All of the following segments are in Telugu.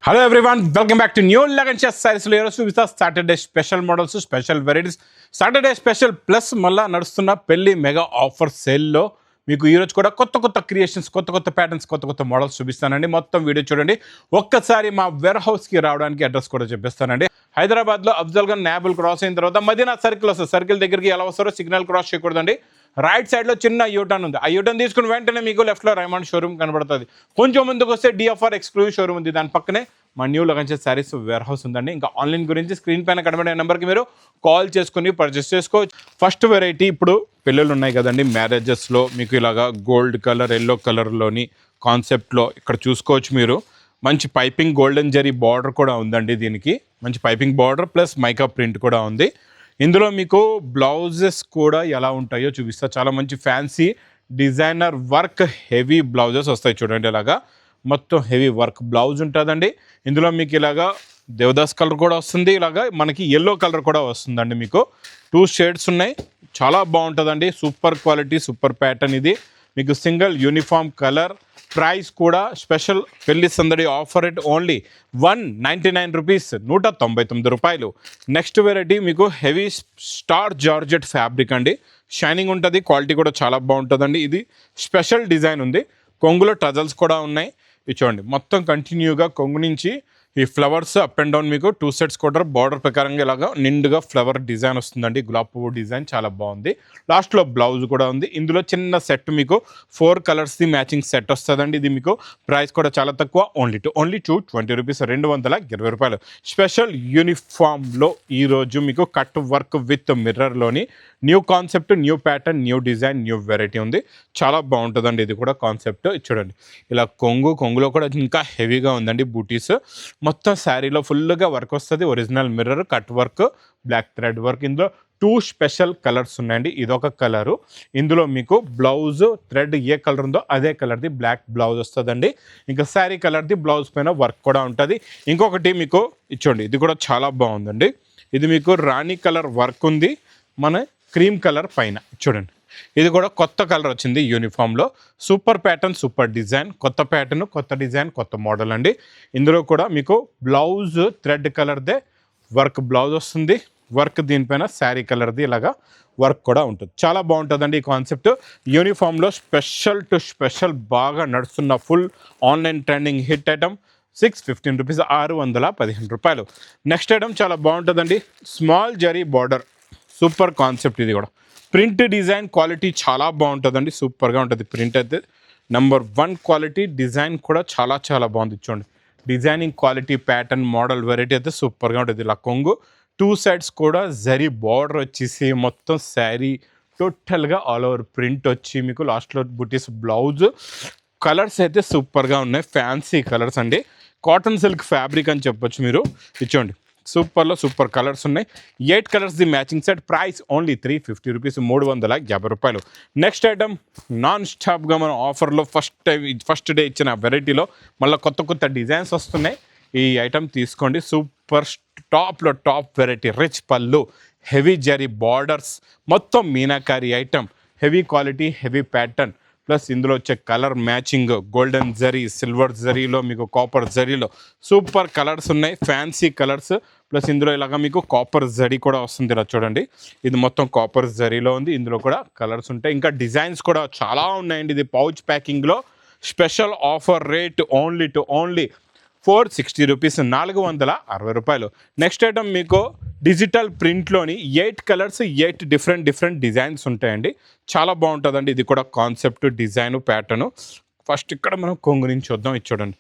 Hello everyone, welcome back to new లెగన్ చెస్ సారీస్లో ఈరోజు చూపిస్తా Saturday special models, special varieties. Saturday special plus మళ్ళీ నడుస్తున్న పెళ్లి మెగా ఆఫర్ సేల్లో మీకు ఈరోజు కూడా కొత్త కొత్త క్రియేషన్స్, కొత్త కొత్త ప్యాటర్న్స్, కొత్త కొత్త మోడల్స్ చూపిస్తానండి. మొత్తం వీడియో చూడండి. ఒక్కసారి మా వేర్ హౌస్కి రావడానికి అడ్రస్ కూడా చెప్పిస్తానండి. హైదరాబాద్లో అఫ్జల్ గన్ నాబుల్ క్రాస్ అయిన తర్వాత మదీనా సర్కిల్ వస్తుంది. సర్కిల్ దగ్గరికి ఎలా వస్తారో సిగ్నల్ క్రాస్ చేయకూడదండి. రైట్ సైడ్లో చిన్న యూటర్న్ ఉంది. ఆ యూటర్న్ తీసుకుని వెంటనే మీకు లెఫ్ట్లో రైమండ్ షోరూమ్ కనబడుతుంది. కొంచెం ముందుకు వస్తే డిఎఫ్ఆర్ ఎక్స్క్లూజివ్ షోరూమ్ ఉంది. దాని పక్కనే మా న్యూ లగన్ చెస్ సారీస్ వేర్ హౌస్ ఉందండి. ఇంకా ఆన్లైన్ గురించి స్క్రీన్ పైన కనబడే నెంబర్కి మీరు కాల్ చేసుకుని పర్చేస్ చేసుకోవచ్చు. ఫస్ట్ వెరైటీ, ఇప్పుడు పిల్లలు ఉన్నాయి కదండి మ్యారేజెస్లో, మీకు ఇలాగా గోల్డ్ కలర్, ఎల్లో కలర్లోని కాన్సెప్ట్లో ఇక్కడ చూసుకోవచ్చు. మీరు మంచి పైపింగ్ గోల్డెన్ జరీ బార్డర్ కూడా ఉందండి. దీనికి మంచి piping border plus mica print కూడా ఉంది. ఇందులో మీకు బ్లౌజెస్ కూడా ఎలా ఉంటాయో చూపిస్తా. చాలా మంచి fancy designer work heavy blouses వస్తాయి. చూడండి, ఇలాగా మొత్తం హెవీ వర్క్ బ్లౌజ్ ఉంటుందండి. ఇందులో మీకు ఇలాగా దేవదాస్ కలర్ కూడా వస్తుంది, ఇలాగా మనకి ఎల్లో కలర్ కూడా వస్తుందండి. మీకు 2 షేడ్స్ ఉన్నాయి. చాలా బాగుంటుందండి. Super quality, super pattern. ఇది మీకు సింగిల్ యూనిఫామ్ కలర్. ప్రైస్ కూడా స్పెషల్ పెళ్లి సందడి ఆఫర్ రేట్ ఓన్లీ 199 రూపీస్, 199 రూపాయలు. నెక్స్ట్ వెరైటీ మీకు హెవీ స్టార్ జార్జెట్ ఫ్యాబ్రిక్ అండి. షైనింగ్ ఉంటుంది, క్వాలిటీ కూడా చాలా బాగుంటుందండి. ఇది స్పెషల్ డిజైన్ ఉంది. కొంగులో టజల్స్ కూడా ఉన్నాయి. ఇది చూడండి, మొత్తం కంటిన్యూగా కొంగు నుంచి ఈ ఫ్లవర్స్ అప్ అండ్ డౌన్ మీకు 2 సెట్స్ కూడా బార్డర్ ప్రకారంగా ఇలాగా నిండుగా ఫ్లవర్ డిజైన్ వస్తుందండి. గులాబ్ పువ్వు డిజైన్ చాలా బాగుంది. లాస్ట్లో బ్లౌజ్ కూడా ఉంది. ఇందులో చిన్న సెట్ మీకు 4 కలర్స్ది మ్యాచింగ్ సెట్ వస్తుందండి. ఇది మీకు ప్రైస్ కూడా చాలా తక్కువ, ఓన్లీ 220 రూపీస్, 220 రూపాయలు. స్పెషల్ యూనిఫామ్లో ఈరోజు మీకు కట్ వర్క్ విత్ మిర్రర్లోని new concept, new pattern, new design, new variety ఉంది. చాలా బాగుంటుందండి. ఇది కూడా కాన్సెప్ట్ చూడండి, ఇలా కొంగులో కూడా ఇంకా హెవీగా ఉందండి. బూటీస్ మొత్తం శారీలో ఫుల్గా వర్క్ వస్తుంది. Original mirror, cut work, black thread work. ఇందులో 2 స్పెషల్ కలర్స్ ఉన్నాయండి. ఇదొక కలరు. ఇందులో మీకు బ్లౌజ్ థ్రెడ్ ఏ కలర్ ఉందో అదే కలర్ది బ్లాక్ బ్లౌజ్ వస్తుందండి. ఇంకా శారీ కలర్ది బ్లౌజ్ పైన వర్క్ కూడా ఉంటుంది. ఇంకొకటి మీకు ఇచ్చోండి, ఇది కూడా చాలా బాగుందండి. ఇది మీకు రాణి కలర్ వర్క్ ఉంది, మన క్రీమ్ కలర్ పైన చూడండి. ఇది కూడా కొత్త కలర్ వచ్చింది యూనిఫామ్లో. సూపర్ ప్యాటర్న్, సూపర్ డిజైన్, కొత్త ప్యాటర్న్, కొత్త డిజైన్, కొత్త మోడల్ అండి. ఇందులో కూడా మీకు బ్లౌజ్ థ్రెడ్ కలర్దే వర్క్ బ్లౌజ్ వస్తుంది. వర్క్ దీనిపైన శారీ కలర్ది ఇలాగా వర్క్ కూడా ఉంటుంది. చాలా బాగుంటుందండి ఈ కాన్సెప్ట్. యూనిఫామ్లో స్పెషల్ టు స్పెషల్ బాగా నడుస్తున్న full online trending hit item. 615 rupees, 615 రూపాయలు. నెక్స్ట్ ఐటమ్ చాలా బాగుంటుందండి. Small zari border, super concept. ఇది కూడా ప్రింట్ డిజైన్ క్వాలిటీ చాలా బాగుంటుందండి. సూపర్గా ఉంటుంది. ప్రింట్ అయితే నెంబర్ 1 క్వాలిటీ. డిజైన్ కూడా చాలా చాలా బాగుంది. చూడండి, designing quality, pattern, model, variety అయితే సూపర్గా ఉంటుంది. ఇలా కొంగు 2 సైడ్స్ కూడా జరీ బార్డర్ వచ్చేసి మొత్తం శారీ టోటల్గా ఆల్ ఓవర్ ప్రింట్ వచ్చి మీకు లాస్ట్లో బుటీస్ బ్లౌజ్. కలర్స్ అయితే సూపర్గా ఉన్నాయి. ఫ్యాన్సీ కలర్స్ అండి. కాటన్ సిల్క్ ఫ్యాబ్రిక్ అని చెప్పొచ్చు మీరు. ఇచ్చోండి, సూపర్లో సూపర్ కలర్స్ ఉన్నాయి. 8 కలర్స్ది matching set. Price only 350 rupees, 350 రూపాయలు. నెక్స్ట్ ఐటమ్ నాన్ స్టాప్గా మనం ఆఫర్లో ఫస్ట్ డే ఇచ్చిన వెరైటీలో మళ్ళీ కొత్త కొత్త డిజైన్స్ వస్తున్నాయి. ఈ ఐటమ్ తీసుకోండి. సూపర్ టాప్లో టాప్ వెరైటీ, రిచ్ పళ్ళు, హెవీ జరీ బార్డర్స్, మొత్తం meenakari item, heavy quality, heavy pattern, plus ఇందులో వచ్చే colour matching golden zari, silver జరీలో, మీకు కాపర్ జరీలో సూపర్ కలర్స్ ఉన్నాయి. Fancy colours. ప్లస్ ఇందులో ఇలాగ మీకు కాపర్ జరీ కూడా వస్తుంది. ఇలా చూడండి, ఇది మొత్తం కాపర్ జరీలో ఉంది. ఇందులో కూడా కలర్స్ ఉంటాయి. ఇంకా డిజైన్స్ కూడా చాలా ఉన్నాయండి. ఇది పౌచ్ ప్యాకింగ్లో special offer rate only 460 rupees, 460 రూపాయలు. నెక్స్ట్ ఐటమ్ మీకు డిజిటల్ ప్రింట్లోని 8 కలర్స్, 8 డిఫరెంట్ డిజైన్స్ ఉంటాయండి. చాలా బాగుంటుందండి. ఇది కూడా కాన్సెప్ట్, డిజైన్, ప్యాటర్ను. ఫస్ట్ ఇక్కడ మనం కొంగు నుంచి చూద్దాం. ఇది చూడండి,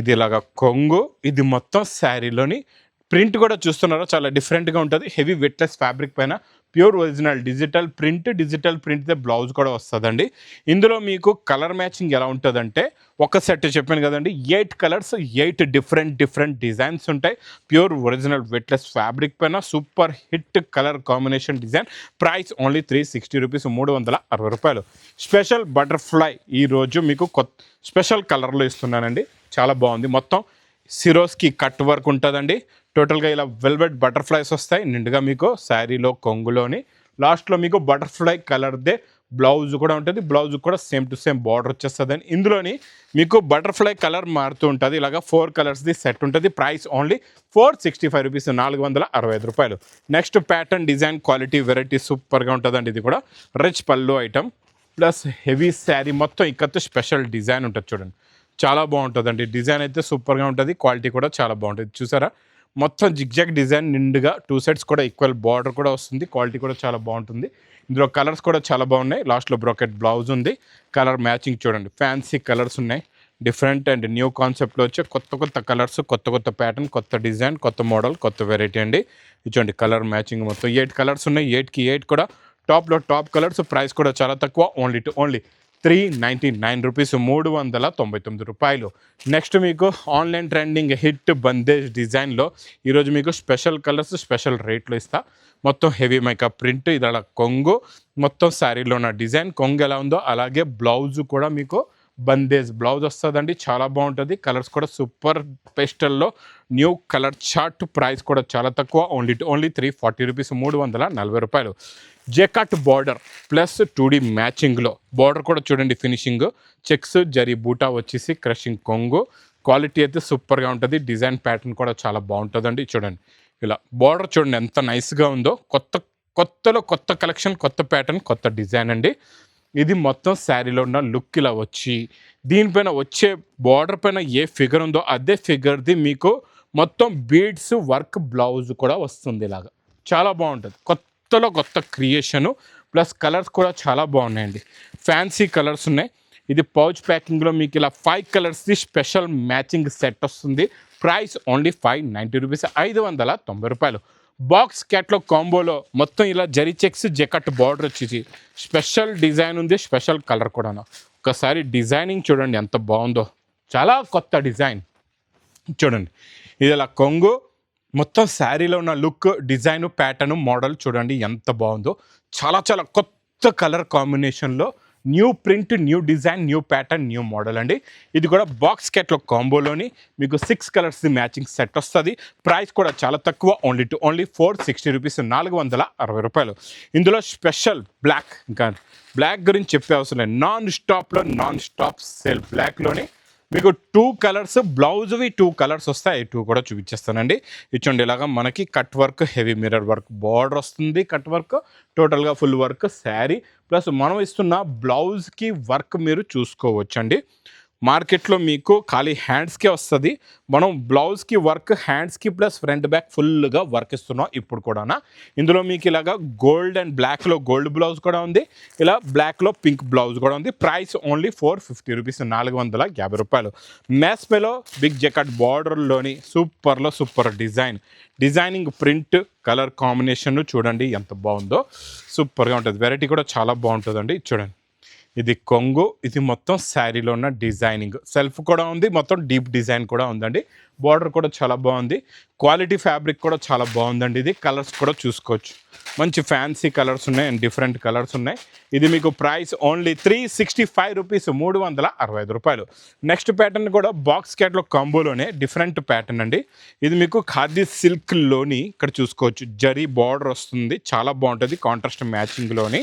ఇది ఇలాగా కొంగు. ఇది మొత్తం శారీలోని ప్రింట్ కూడా చూస్తున్నారో చాలా డిఫరెంట్గా ఉంటుంది. హెవీ వెట్లెస్ ఫ్యాబ్రిక్ పైన ప్యూర్ ఒరిజినల్ డిజిటల్ ప్రింట్దే బ్లౌజ్ కూడా వస్తుందండి. ఇందులో మీకు కలర్ మ్యాచింగ్ ఎలా ఉంటుందంటే, ఒక సెట్ చెప్పాను కదండి, 8 కలర్స్, 8 డిఫరెంట్ డిజైన్స్ ఉంటాయి. ప్యూర్ ఒరిజినల్ వెట్లెస్ ఫ్యాబ్రిక్ పైన super hit colour combination design. Price only 360 rupees, 360 రూపాయలు. స్పెషల్ బటర్ఫ్లై ఈరోజు మీకు స్పెషల్ కలర్లో ఇస్తున్నానండి. చాలా బాగుంది. మొత్తం సిరోస్కి కట్ వర్క్ ఉంటుందండి. టోటల్గా ఇలా వెల్వెట్ బటర్ఫ్లైస్ వస్తాయి నిండుగా మీకు శారీలో, కొంగులోని. లాస్ట్లో మీకు బటర్ఫ్లై కలర్దే బ్లౌజ్ కూడా ఉంటుంది, బ్లౌజ్ కూడా సేమ్ టు సేమ్ బార్డర్ వచ్చేస్తుంది. అండి ఇందులోని మీకు బటర్ఫ్లై కలర్ మారుతూ ఉంటుంది. ఇలాగా 4 కలర్స్ది సెట్ ఉంటుంది. ప్రైస్ ఓన్లీ 465 రూపీస్, 465 రూపాయలు. Next pattern design quality variety సూపర్గా ఉంటుందండి. ఇది కూడా రిచ్ పళ్ళు ఐటమ్ ప్లస్ హెవీ శారీ, మొత్తం ఇక్కత్తో స్పెషల్ డిజైన్ ఉంటుంది చూడండి. చాలా బాగుంటుందండి. డిజైన్ అయితే సూపర్గా ఉంటుంది, క్వాలిటీ కూడా చాలా బాగుంటుంది. చూసారా మొత్తం జిగ్జాగ్ డిజైన్ నిండుగా 2 సైడ్స్ కూడా ఈక్వల్ బార్డర్ కూడా వస్తుంది. క్వాలిటీ కూడా చాలా బాగుంటుంది. ఇందులో కలర్స్ కూడా చాలా బాగున్నాయి. లాస్ట్లో బ్రోకెట్ బ్లౌజ్ ఉంది. కలర్ మ్యాచింగ్ చూడండి, ఫ్యాన్సీ కలర్స్ ఉన్నాయి. డిఫరెంట్ అండ్ న్యూ కాన్సెప్ట్లో వచ్చే కొత్త కలర్స్, కొత్త ప్యాటర్న్, కొత్త డిజైన్, కొత్త మోడల్, కొత్త వెరైటీ అండి. ఇచ్చండి కలర్ మ్యాచింగ్ మొత్తం 8 కలర్స్ ఉన్నాయి. 8కి 8 కూడా టాప్లో టాప్ కలర్స్. ప్రైస్ కూడా చాలా తక్కువ, ఓన్లీ 399 రూపీస్, 399 రూపాయలు. నెక్స్ట్ మీకు ఆన్లైన్ ట్రెండింగ్ హిట్ బందేజ్ డిజైన్లో ఈరోజు మీకు స్పెషల్ కలర్స్ స్పెషల్ రేట్లో ఇస్తా. మొత్తం హెవీ మేకప్ ప్రింట్, ఇది అలా కొంగు, మొత్తం శారీలో ఉన్న డిజైన్. కొంగు ఎలా ఉందో అలాగే బ్లౌజ్ కూడా మీకు బందేజ్ బ్లౌజ్ వస్తుందండి. చాలా బాగుంటుంది. కలర్స్ కూడా సూపర్ పేస్టల్లో న్యూ కలర్ చార్ట్. ప్రైస్ కూడా చాలా తక్కువ, ఓన్లీ 340 రూపీస్, 340 రూపాయలు. జెకాట్ బార్డర్ ప్లస్ 2D మ్యాచింగ్లో బార్డర్ కూడా చూడండి, ఫినిషింగ్ చెక్స్ జరీ బూటా వచ్చేసి క్రషింగ్ కొంగు. క్వాలిటీ అయితే సూపర్గా ఉంటుంది. డిజైన్ ప్యాటర్న్ కూడా చాలా బాగుంటుందండి. చూడండి ఇలా బార్డర్ చూడండి ఎంత నైస్గా ఉందో. కొత్త కలెక్షన్, కొత్త ప్యాటర్న్, కొత్త డిజైన్ అండి. ఇది మొత్తం శారీలో ఉన్న లుక్ ఇలా వచ్చి, దీనిపైన వచ్చే బార్డర్ పైన ఏ ఫిగర్ ఉందో అదే ఫిగర్ది మీకు మొత్తం బీడ్స్ వర్క్ బ్లౌజ్ కూడా వస్తుంది. ఇలాగా చాలా బాగుంటుంది. కొత్త క్రియేషను ప్లస్ కలర్స్ కూడా చాలా బాగున్నాయండి. ఫ్యాన్సీ కలర్స్ ఉన్నాయి. ఇది పౌచ్ ప్యాకింగ్లో మీకు ఇలా 5 కలర్స్ది స్పెషల్ మ్యాచింగ్ సెట్ వస్తుంది. ప్రైస్ ఓన్లీ 590 రూపీస్, 590 రూపాయలు. బాక్స్ క్యాట్లాగ్ కాంబోలో మొత్తం ఇలా జరీ చెక్స్ జెకట్ బార్డర్ వచ్చేసి స్పెషల్ డిజైన్ ఉంది, స్పెషల్ కలర్ కూడా. ఒకసారి డిజైనింగ్ చూడండి ఎంత బాగుందో, చాలా కొత్త డిజైన్ చూడండి. ఇది ఇలా కొంగు, మొత్తం శారీలో ఉన్న లుక్, డిజైన్, ప్యాటర్న్, మోడల్ చూడండి ఎంత బాగుందో. చాలా కొత్త కలర్ కాంబినేషన్లో new print, new design, new pattern, new model అండి. ఇది కూడా బాక్స్ క్యాట్లాగ్ కాంబోలోని మీకు 6 కలర్స్ది మ్యాచింగ్ సెట్ వస్తుంది. ప్రైస్ కూడా చాలా తక్కువ, ఓన్లీ 460 రూపీస్, 460 రూపాయలు. ఇందులో స్పెషల్ బ్లాక్, ఇంకా బ్లాక్ గురించి చెప్పే అవసరం లేదు. నాన్ స్టాప్ సేల్ బ్లాక్లోని మీకు 2 కలర్స్, బ్లౌజ్వి 2 కలర్స్ వస్తాయి. 2 కూడా చూపించేస్తానండి. ఇచ్చండి ఇలాగా మనకి cut work, heavy mirror work border వస్తుంది. కట్ వర్క్ టోటల్గా ఫుల్ వర్క్ శారీ ప్లస్ మనం ఇస్తున్న బ్లౌజ్కి వర్క్ మీరు చూసుకోవచ్చండి. మార్కెట్లో మీకు ఖాళీ హ్యాండ్స్కే వస్తుంది. మనం బ్లౌజ్కి వర్క్, హ్యాండ్స్కి ప్లస్ ఫ్రంట్ బ్యాక్ ఫుల్గా వర్క్ ఇస్తున్నాం ఇప్పుడు కూడా. ఇందులో మీకు ఇలాగా గోల్డ్ అండ్ బ్లాక్లో గోల్డ్ బ్లౌజ్ కూడా ఉంది, ఇలా బ్లాక్లో పింక్ బ్లౌజ్ కూడా ఉంది. ప్రైస్ ఓన్లీ 450 రూపీస్, 450 రూపాయలు. మ్యాస్మెలో బిగ్ జెకట్ బార్డర్లోని super designing print, colour combination చూడండి ఎంత బాగుందో. సూపర్గా ఉంటుంది. వెరైటీ కూడా చాలా బాగుంటుందండి. చూడండి ఇది కొంగు, ఇది మొత్తం శారీలో ఉన్న డిజైనింగ్, సెల్ఫ్ కూడా ఉంది, మొత్తం డీప్ డిజైన్ కూడా ఉందండి. బార్డర్ కూడా చాలా బాగుంది. క్వాలిటీ ఫ్యాబ్రిక్ కూడా చాలా బాగుందండి. ఇది కలర్స్ కూడా చూసుకోవచ్చు, మంచి ఫ్యాన్సీ కలర్స్ ఉన్నాయి అండ్ డిఫరెంట్ కలర్స్ ఉన్నాయి. ఇది మీకు ప్రైస్ ఓన్లీ 365 రూపీస్, 365 రూపాయలు. నెక్స్ట్ ప్యాటర్న్ కూడా బాక్స్ క్యాట్లో కాంబోలోనే డిఫరెంట్ ప్యాటర్న్ అండి. ఇది మీకు ఖాదీ సిల్క్లోని ఇక్కడ చూసుకోవచ్చు, జరీ బార్డర్ వస్తుంది, చాలా బాగుంటుంది కాంట్రాస్ట్ మ్యాచింగ్లోని.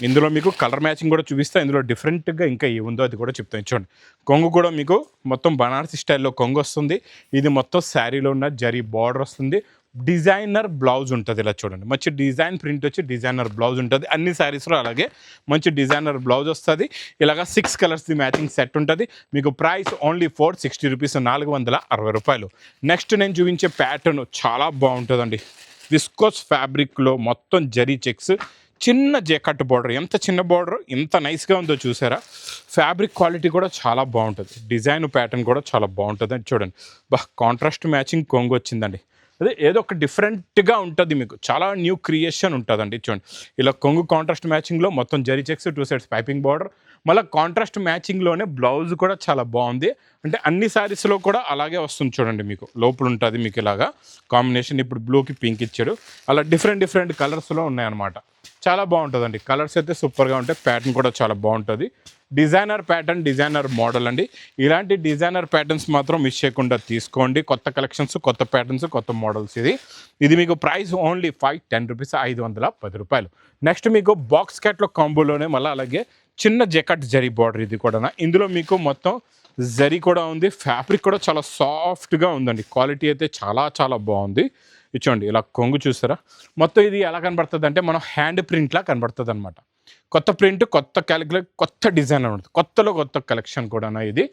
ఇందులో మీకు కలర్ మ్యాచింగ్ కూడా చూపిస్తా. ఇందులో డిఫరెంట్గా ఇంకా ఏముందో అది కూడా చెప్తాను. చూడండి కొంగు కూడా మీకు మొత్తం బనారసి స్టైల్లో కొంగు వస్తుంది. ఇది మొత్తం శారీలో ఉన్న జరీ బార్డర్ వస్తుంది. డిజైనర్ బ్లౌజ్ ఉంటుంది. ఇలా చూడండి మంచి డిజైన్ ప్రింట్ వచ్చి డిజైనర్ బ్లౌజ్ ఉంటుంది. అన్ని శారీస్లో అలాగే మంచి డిజైనర్ బ్లౌజ్ వస్తుంది. ఇలాగా 6 కలర్స్ది మ్యాచింగ్ సెట్ ఉంటుంది. మీకు ప్రైస్ ఓన్లీ 460 రూపీస్, 460 రూపాయలు. నెక్స్ట్ నేను చూపించే ప్యాటర్న్ చాలా బాగుంటుందండి. విస్కోస్ ఫ్యాబ్రిక్లో మొత్తం జరీ చెక్స్, చిన్న జెకట్ బార్డర్, ఎంత చిన్న బార్డర్ ఎంత నైస్గా ఉందో చూసారా. ఫ్యాబ్రిక్ క్వాలిటీ కూడా చాలా బాగుంటుంది. డిజైన్ ప్యాటర్న్ కూడా చాలా బాగుంటుంది. చూడండి కాంట్రాస్ట్ మ్యాచింగ్ కొంగు వచ్చిందండి. అదే ఏదో ఒక డిఫరెంట్గా ఉంటుంది, మీకు చాలా న్యూ క్రియేషన్ ఉంటుందండి. చూడండి ఇలా కొంగు కాంట్రాస్ట్ మ్యాచింగ్లో మొత్తం zari checks, 2 sides piping border, మళ్ళీ కాంట్రాస్ట్ మ్యాచింగ్లోనే బ్లౌజ్ కూడా చాలా బాగుంది. అంటే అన్ని శారీస్లో కూడా అలాగే వస్తుంది. చూడండి మీకు లోపల ఉంటుంది మీకు ఇలాగా కాంబినేషన్. ఇప్పుడు బ్లూకి పింక్ ఇచ్చాడు, అలా డిఫరెంట్ కలర్స్లో ఉన్నాయన్నమాట. చాలా బాగుంటుందండి. కలర్స్ అయితే సూపర్గా ఉంటాయి. ప్యాటర్న్ కూడా చాలా బాగుంటుంది. డిజైనర్ ప్యాటర్న్, డిజైనర్ మోడల్ అండి. ఇలాంటి డిజైనర్ ప్యాటర్న్స్ మాత్రం మిస్ చేయకుండా తీసుకోండి. కొత్త కలెక్షన్స్, కొత్త ప్యాటర్న్స్, కొత్త మోడల్స్. ఇది మీకు ప్రైస్ ఓన్లీ 510 రూపీస్, 510 రూపాయలు. నెక్స్ట్ మీకు బాక్స్ క్యాట్లో కాంబోలోనే మళ్ళీ అలాగే చిన్న జెకట్ జరీ బార్డర్. ఇది కూడా ఇందులో మీకు మొత్తం జరీ కూడా ఉంది. ఫ్యాబ్రిక్ కూడా చాలా సాఫ్ట్గా ఉందండి. క్వాలిటీ అయితే చాలా చాలా బాగుంది. ఇచ్చోండి ఇలా కొంగు చూసారా. మొత్తం ఇది ఎలా కనబడుతుంది అంటే మనం హ్యాండ్ ప్రింట్లా కనబడుతుంది అనమాట. కొత్త ప్రింట్, కొత్త క్యాలిక్యులేట్, కొత్త డిజైన్ ఉంటుంది. కొత్తలో కొత్త కలెక్షన్ కూడా ఇది.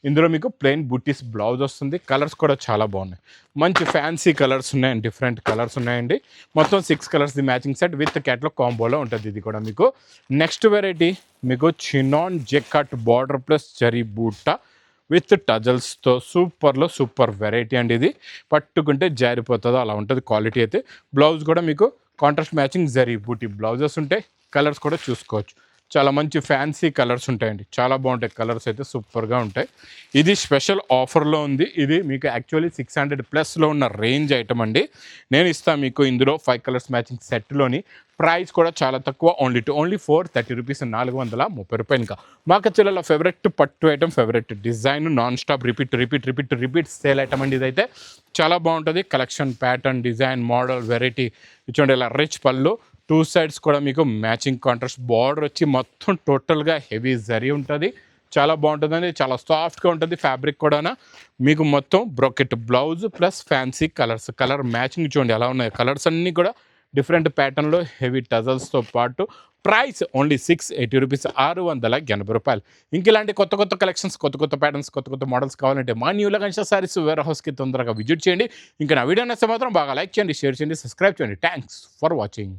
ఇందులో మీకు ప్లెయిన్ బుట్టీస్ బ్లౌజ్ వస్తుంది. కలర్స్ కూడా చాలా బాగున్నాయి. మంచి ఫ్యాన్సీ కలర్స్ ఉన్నాయండి. డిఫరెంట్ కలర్స్ ఉన్నాయండి. మొత్తం 6 కలర్స్ ది మ్యాచింగ్ సెట్ విత్ క్యాట్లాగ్ కాంబోలో ఉంటుంది. ఇది కూడా మీకు నెక్స్ట్ వెరైటీ మీకు చినాన్ జెకట్ బార్డర్ ప్లస్ జరీ బూటా విత్ టజల్స్తో సూపర్లో సూపర్ వెరైటీ అండి. ఇది పట్టుకుంటే జారిపోతుందో అలా ఉంటుంది క్వాలిటీ అయితే. బ్లౌజ్ కూడా మీకు కాంట్రాస్ట్ మ్యాచింగ్ జరీ బూటీ బ్లౌజెస్ ఉంటాయి. కలర్స్ కూడా చూసుకోవచ్చు. చాలా మంచి ఫ్యాన్సీ కలర్స్ ఉంటాయండి. చాలా బాగుంటాయి. కలర్స్ అయితే సూపర్గా ఉంటాయి. ఇది స్పెషల్ ఆఫర్లో ఉంది. ఇది మీకు యాక్చువల్లీ 600+ ఉన్న రేంజ్ ఐటమ్ అండి. నేను ఇస్తాను మీకు ఇందులో 5 కలర్స్ మ్యాచింగ్ సెట్లోని. ప్రైస్ కూడా చాలా తక్కువ, ఓన్లీ 430 రూపీస్, 430 రూపాయలు. ఇంకా మాకు చిల్లల ఫేవరెట్ పట్టు item, favourite design, non stop repeat sale item అండి. ఇదైతే చాలా బాగుంటుంది. Collection, pattern, design, model, variety. చూడండి ఇలా రిచ్ పళ్ళు, 2 సైడ్స్ కూడా మీకు మ్యాచింగ్ కాంట్రాస్ట్ బార్డర్ వచ్చి మొత్తం టోటల్గా హెవీ జరీ ఉంటుంది. చాలా బాగుంటుందండి. చాలా సాఫ్ట్గా ఉంటుంది. ఫ్యాబ్రిక్ కూడా మీకు మొత్తం brocade blouse plus fancy colours. Colour matching చూడండి ఎలా ఉన్నాయి. కలర్స్ అన్నీ కూడా డిఫరెంట్ ప్యాటర్న్లో హెవీ టజల్స్తో పాటు. ప్రైస్ ఓన్లీ 680 రూపీస్, 680 రూపాయలు. ఇంక ఇలాంటి కొత్త కొత్త కలెక్షన్స్, కొత్త కొత్త ప్యాటర్న్స్, కొత్త కొత్త మోడల్స్ కావాలంటే మా న్యూ లగన్స్ సారీస్ వేర్ హౌస్కి తొందరగా విజిట్ చేయండి. ఇంకా నా వీడియో నచ్చితే మాత్రం బాగా లైక్ చేయండి, షేర్ చేయండి, సబ్స్క్రైబ్ చేయండి. Thanks for watching.